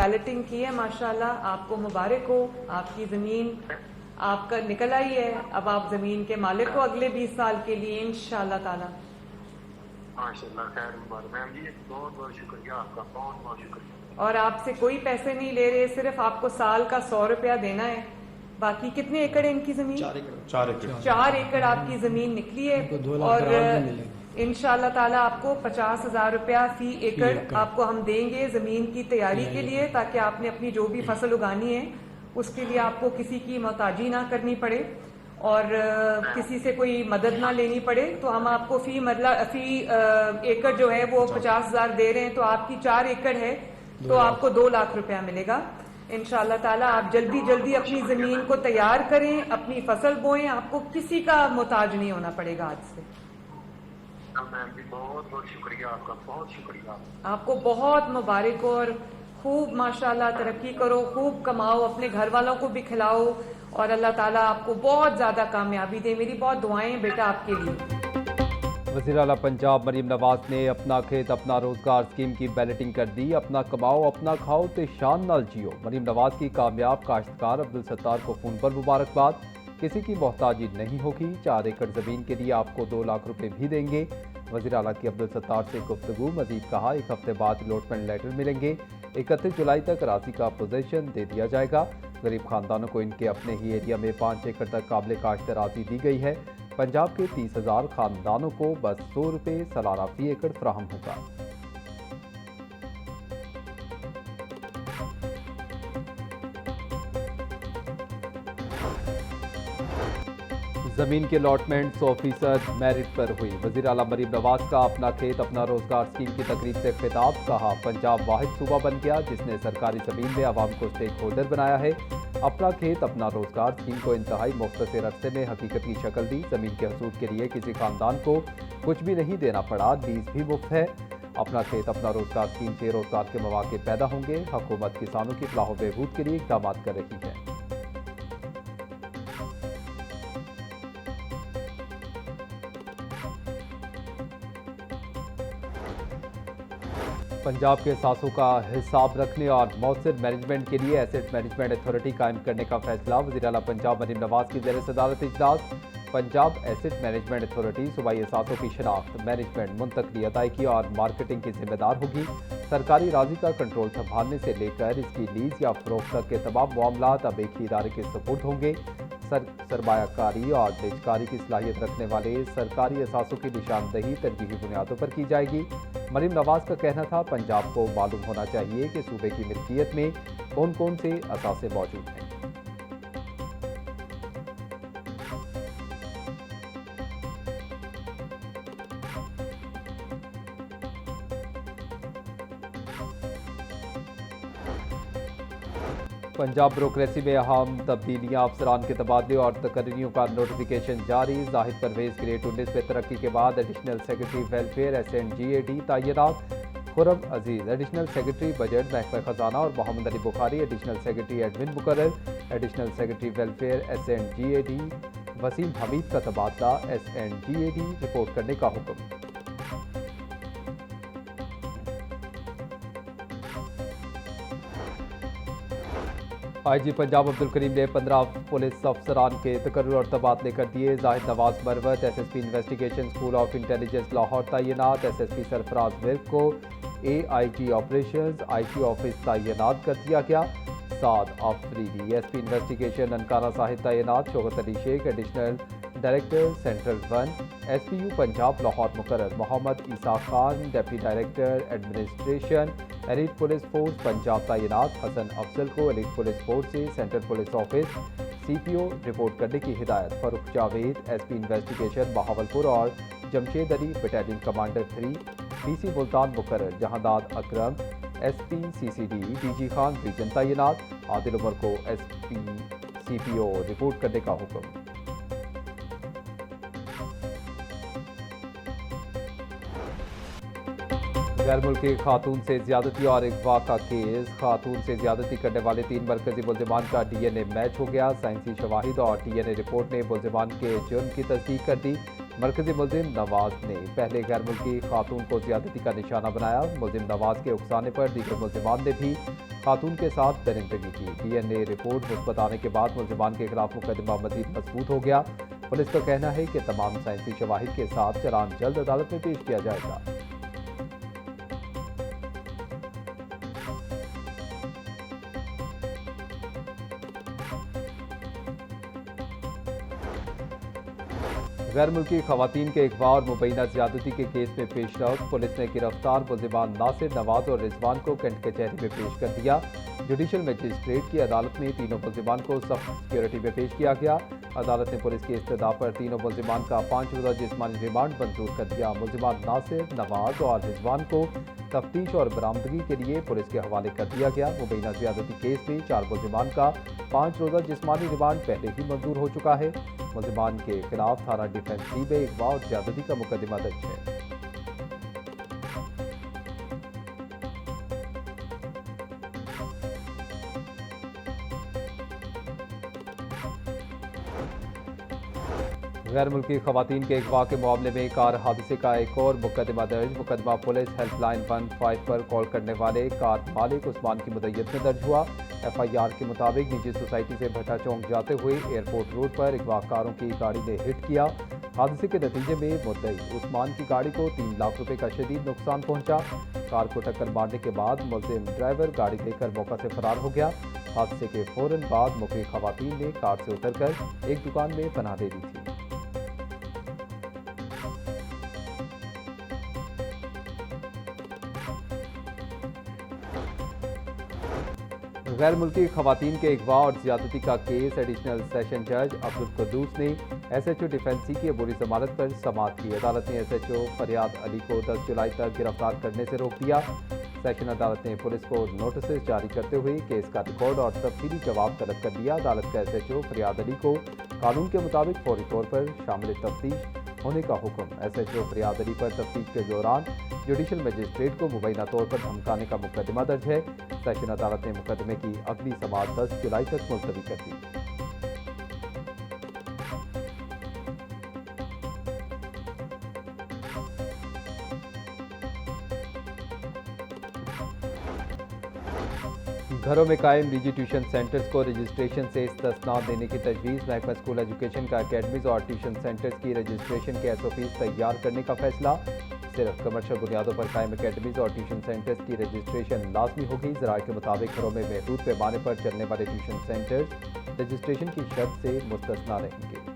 Balloting की है माशाल्लाह, आपको मुबारक हो, आपकी ज़मीन आपका निकल आई है। अब आप ज़मीन के मालिक हो अगले 20 साल के लिए इंशाल्लाह ताला। माशाल्लाह, खैर मुबारक मैम जी, बहुत बहुत शुक्रिया आपका, बहुत बहुत शुक्रिया। और आपसे कोई पैसे नहीं ले रहे, सिर्फ आपको साल का 100 रुपया देना है। बाकी कितने एकड़ है इनकी ज़मीन? 4 एकड़ आपकी ज़मीन निकली है और इंशाल्लाह ताला आपको 50,000 रुपया फी एकड़ आपको हम देंगे ज़मीन की तैयारी के लिए, ताकि आपने अपनी जो भी फसल उगानी है उसके लिए आपको किसी की मोहताजी ना करनी पड़े और किसी से कोई मदद ना लेनी पड़े। तो हम आपको फी एकड़ जो है वो 50,000 दे रहे हैं, तो आपकी 4 एकड़ है तो आपको 2 लाख रुपया मिलेगा इंशाल्लाह ताला। आप जल्दी जल्दी अपनी जमीन को तैयार करें, अपनी फसल बोएं, आपको किसी का मोहताज नहीं होना पड़ेगा आज से। मैम जी बहुत बहुत शुक्रिया आपका, बहुत शुक्रिया। आपको बहुत मुबारक हो और खूब माशाल्लाह तरक्की करो, खूब कमाओ, अपने घर वालों को भी खिलाओ और अल्लाह ताला आपको बहुत ज़्यादा कामयाबी दे। मेरी बहुत दुआएं बेटा आपके लिए। वज़ीर आला पंजाब मरीम नवाज ने अपना खेत अपना रोजगार स्कीम की बैलेटिंग कर दी। अपना कमाओ अपना खाओ ते शान नाल जियो। मरीम नवाज की कामयाब काश्तकार अब्दुल सत्तार को फ़ोन पर मुबारकबाद। किसी की मोहताजी नहीं होगी, 4 एकड़ ज़मीन के लिए आपको 2 लाख रुपए भी देंगे। वज़ीर आला की अब्दुल सत्तार से गुफ्तगू। मजीद कहा 1 हफ्ते बाद अलॉटमेंट लेटर मिलेंगे, 31 जुलाई तक राशि का पोजेशन दे दिया जाएगा। गरीब खानदानों को इनके अपने ही एरिया में 5 एकड़ तक काबिल काश्त राशि दी गई है। पंजाब के 30,000 खानदानों को बस 100 रुपये सालाना फी एकड़ फराहम होगा। जमीन की अलॉटमेंट 100% मेरिट पर हुई। वज़ीर आला मरीम नवाज का अपना खेत अपना रोजगार स्कीम की तकरीब से खिताब। कहा पंजाब वाहिद सूबा बन गया जिसने सरकारी जमीन में आवाम को स्टेक होल्डर बनाया है। अपना खेत अपना रोजगार स्कीम को इंतहाई मुख्तसर अरसे में हकीकत की शक्ल दी। जमीन के हसूल के लिए किसी खानदान को कुछ भी नहीं देना पड़ा, लीज भी मुफ्त है। अपना खेत अपना रोजगार स्कीम से रोजगार के मौके पैदा होंगे। हुकूमत किसानों की फलाह बहबूद के लिए इक़दाम कर रही है। पंजाब के एहसासों का हिसाब रखने और मौसर मैनेजमेंट के लिए एसेट मैनेजमेंट अथॉरिटी कायम करने का फैसला। वज़ीर आला पंजाब मरीम नवाज की ज़ेर सदारत इजलास। पंजाब एसेट मैनेजमेंट अथॉरिटी सूबाई एहसासों की शनाख्त, मैनेजमेंट, मुंतकली, अदायगी और मार्केटिंग की जिम्मेदार होगी। सरकारी राजी का कंट्रोल संभालने से लेकर इसकी लीज या फरोख्त तक के तमाम मामलात अब एक ही इदारे के सपुर्द होंगे। सरमायाकारी और निजकारी की सलाहियत रखने वाले सरकारी एहसासों की निशानदही तरजीही बुनियादों पर की जाएगी। मरीम नवाज का कहना था पंजाब को मालूम होना चाहिए कि सूबे की मिल्कियत में कौन कौन से असासे मौजूद हैं। पंजाब ब्यूरोक्रेसी में अहम तब्दीलियां, अफसरान के तबादले और तकर्रियों का नोटिफिकेशन जारी। जाहिद परवेज ग्रेड 19 में तरक्की के बाद एडिशनल सेक्रेटरी वेलफेयर SNGAD तैनात। Khurram Aziz additional secretary budget महकमा खजाना और Mohammad Ali Bukhari additional secretary admin मुकर्रर। Additional secretary welfare SNGAD Waseem Hameed का तबादला। SNGAD रिपोर्ट करने का हुक्म। IG पंजाब अब्दुल करीम ने 15 पुलिस अफसरान के तकर्रुर और तबादले कर दिए। Zahid Nawaz Marwat SSP investigation school of intelligence Lahore तैनात। SSP सरफराज विर्क को AIG ऑपरेशंस IG ऑफिस तैनात कर दिया गया। साद आफरीदी SP इन्वेस्टिगेशन ननकाना साहिब तैनात। Shaukat Ali Sheikh additional director central 1 SPU Punjab Lahore मुकर्रर। Mohammad Isa Khan deputy director administration elite police force Punjab तैनात। हसन अफजल को एलीट पुलिस फोर्स से central police office CPO report करने की हिदायत। फरूख जावेद SP इन्वेस्टिगेशन बहावलपुर और Jamshed Ali battalion commander 3 DC Multan मुकर्रर। Jahandad Akram SP CCD DG Khan region तैनात। आदिल उमर को SP CPO रिपोर्ट करने का हुक्म। गैर मुल्की खातून से ज्यादती और अगवा का केस। खातून से ज्यादती करने वाले 3 मरकजी मुल्जिमान का DNA मैच हो गया। साइंसी शवाहिद और DNA रिपोर्ट ने मुल्जिमान के जुर्म की तस्दीक कर दी। मरकजी मुलजिम नवाज ने पहले गैर मुल्की खातून को ज्यादती का निशाना बनाया। मुलजिम नवाज के उकसाने पर दीगर मुलजिमान ने भी खातून के साथ दरिंदगी की। DNA रिपोर्ट मुस्बत आने के बाद मुलजिमान के खिलाफ मुकदमा मजीद मजबूत हो गया। पुलिस का कहना है कि तमाम साइंसी शवाहिद के साथ चालान जल्द अदालत में पेश किया जाएगा। गैर मुल्की खवातीन के अगवा और मुबैना ज्यादती के केस में पेशरफ। पुलिस ने गिरफ्तार मुलजिमान नासिर, नवाज और रिजवान को कैंट कचहरी में पेश कर दिया। जुडिशल मजिस्ट्रेट की अदालत में तीनों मुलजिमान को सख्त सिक्योरिटी में पेश किया गया। अदालत ने पुलिस की इस्तदा पर तीनों मुलजिमान का 5 रोज़ा जिस्मानी रिमांड मंजूर कर दिया। मुलजिमान नासिर, नवाज और रिजवान को तफ्तीश और बरामदगी के लिए पुलिस के हवाले कर दिया गया। मुबैना ज्यादती केस में 4 मुलजिमान का 5 रोज़ा जिस्मानी रिमांड पहले ही मंजूर हो चुका है। मुलजिमान के खिलाफ थाना डिफेंस सी में अगवा और ज्यादती का मुकदमा दर्ज है। गैर मुल्की खवातीन के अगवा के मामले में कार हादसे का एक और मुकदमा दर्ज। मुकदमा पुलिस हेल्पलाइन 15 पर कॉल करने वाले कार मालिक उस्मान की मुद्दत में दर्ज हुआ। FIR के मुताबिक निजी सोसाइटी से भट्टा चौक जाते हुए एयरपोर्ट रोड पर अगवाकारों की गाड़ी ने हिट किया। हादसे के नतीजे में मुद्दई उस्मान की गाड़ी को 3 लाख रुपए का शदीद नुकसान पहुंचा। कार को टक्कर मारने के बाद मुलजिम ड्राइवर गाड़ी लेकर मौका से फरार हो गया। हादसे के फौरन बाद मुखी खवातीन ने कार से उतरकर एक दुकान में पनाह ले ली थी। गैर मुल्की खवातीन के अगवा और ज्यादती का केस एडिशनल सेशन जज अब्दुल कुद्दूस ने SHO डिफेंसी की अबूरी जमानत पर समाअत की। अदालत ने SHO फरियाद अली को 10 जुलाई तक गिरफ्तार करने से रोक दिया। सेशन अदालत ने पुलिस को नोटिस जारी करते हुए केस का रिकॉर्ड और तफसीली जवाब तलब कर दिया। अदालत का SHO फरियाद अली को कानून के मुताबिक फौरी तौर पर शामिल तफ्तीश होने का हुक्म। SHO फरियाद अली पर तफ्तीश के दौरान जुडिशल मजिस्ट्रेट को मुबैना तौर पर धमकाने का मुकदमा दर्ज है। सेशन अदालत ने मुकदमे की अगली समाअत 10 जुलाई तक मुलतवी कर दी। घरों में कायम निजी ट्यूशन सेंटर्स को रजिस्ट्रेशन से इस्तिस्ना देने की तजवीज़। महकमा स्कूल एजुकेशन का अकेडमीज और ट्यूशन सेंटर्स की रजिस्ट्रेशन के SOPs तैयार करने का फैसला। सिर्फ कमर्शियल बुनियादों पर कायम अकेडमीज और ट्यूशन सेंटर्स की रजिस्ट्रेशन लाजमी होगी। ज़राए के मुताबिक घरों में महदूद पैमाने पर चलने वाले ट्यूशन सेंटर्स रजिस्ट्रेशन की शर्त से मुस्तस्ना रहेंगे।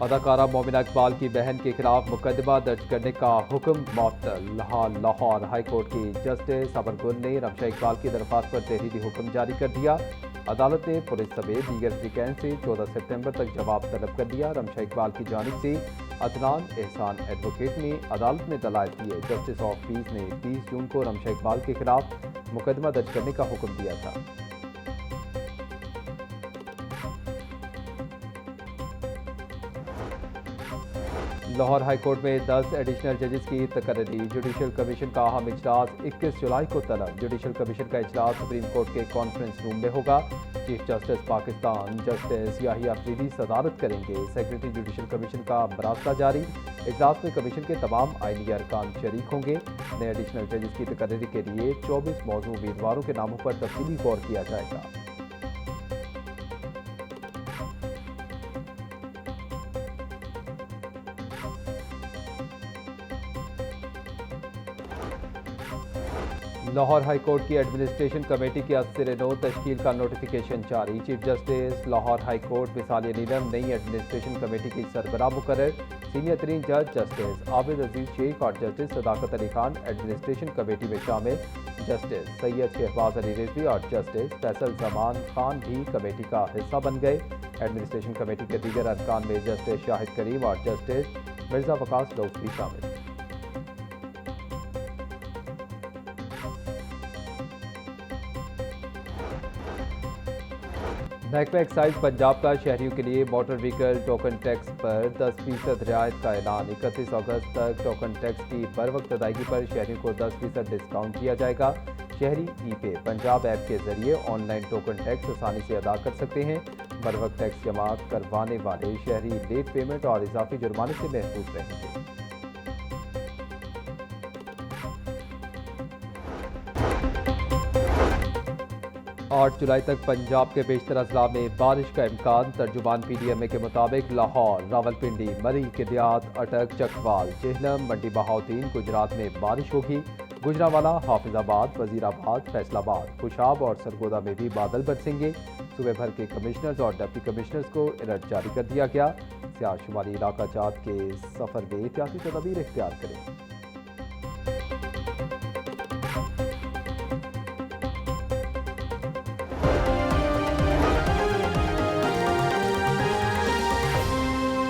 अदाकारा मोमिना इकबाल की बहन के खिलाफ मुकदमा दर्ज करने का हुक्म मअतल। लाहौर हाई कोर्ट की जस्टिस अमर गुल ने रमशा इकबाल की दरख्वास्त पर तहरीरी हुक्म जारी कर दिया। अदालत ने पुलिस समेत दीगर फ्रीकैन से 14 सितंबर तक जवाब तलब कर दिया। रमशा इकबाल की जानिब से अदनान एहसान एडवोकेट ने अदालत में दलाइल दिए। जस्टिस ऑफ पीस ने 30 जून को रमशा इकबाल के खिलाफ मुकदमा दर्ज करने का हुक्म दिया था। लाहौर हाई कोर्ट में 10 एडिशनल जजेस की तकर्री। जुडिशल कमीशन का अहम इजलास 21 जुलाई को तलब। जुडिशल कमीशन का इजलास सुप्रीम कोर्ट के कॉन्फ्रेंस रूम में होगा। Chief justice Pakistan justice Yahya Afridi सदारत करेंगे। सेक्रेटरी जुडिशल कमीशन का मरासला जारी। इजलास में कमीशन के तमाम आईनी अरकान शरीक होंगे। नए एडिशनल जजेस की तकर्री के लिए 24 मौजूद उम्मीदवारों के नामों पर तफसीली गौर किया जाएगा। लाहौर हाई कोर्ट की एडमिनिस्ट्रेशन कमेटी की अफसर नौ तश्कील का नोटिफिकेशन जारी। Chief justice Lahore high court मिसालिया नीलम नई एडमिनिस्ट्रेशन कमेटी की सरबराह मुकर्रर। सीनियर तरीन जज जस्टिस आबिद अजीज शेख और जस्टिस सदाकत अली खान एडमिनिस्ट्रेशन कमेटी में शामिल। जस्टिस सैयद शहबाज अली रिजवी और जस्टिस फैसल जमान खान भी कमेटी का हिस्सा बन गए। एडमिनिस्ट्रेशन कमेटी के दीगर अरकान में जस्टिस शाहिद करीम और जस्टिस मिर्जा वकास लौफ भी शामिल। महकमा एक्साइज पंजाब का शहरियों के लिए मोटर व्हीकल टोकन टैक्स पर 10% रियायत का ऐलान। 31 अगस्त तक टोकन टैक्स की बर वक्त अदायगी पर शहरियों को 10% डिस्काउंट दिया जाएगा। शहरी ई-पे पंजाब ऐप के जरिए ऑनलाइन टोकन टैक्स आसानी से अदा कर सकते हैं। बर वक्त टैक्स जमा करवाने वाले शहरी लेट पेमेंट और इजाफी जुर्माने से महफूज रहेंगे। 8 जुलाई तक पंजाब के बेशतर अजला में बारिश का इम्कान। तर्जुमान PDMA के मुताबिक लाहौर, रावलपिंडी, मरी, किडियात, अटक, चकवाल, जेहलम, मंडी बहाउद्दीन, गुजरात में बारिश होगी। गुजरांवाला, हाफिजाबाद, वजीराबाद, फैसलाबाद, खुशाब और सरगोदा में भी बादल बरसेंगे। सूबे भर के कमिश्नर्स और डिप्टी कमिश्नर्स को अलर्ट जारी कर दिया गया। सियाह शुमाली इलाका जात के सफर में एहतियाती तदबीर इख्तियार करें।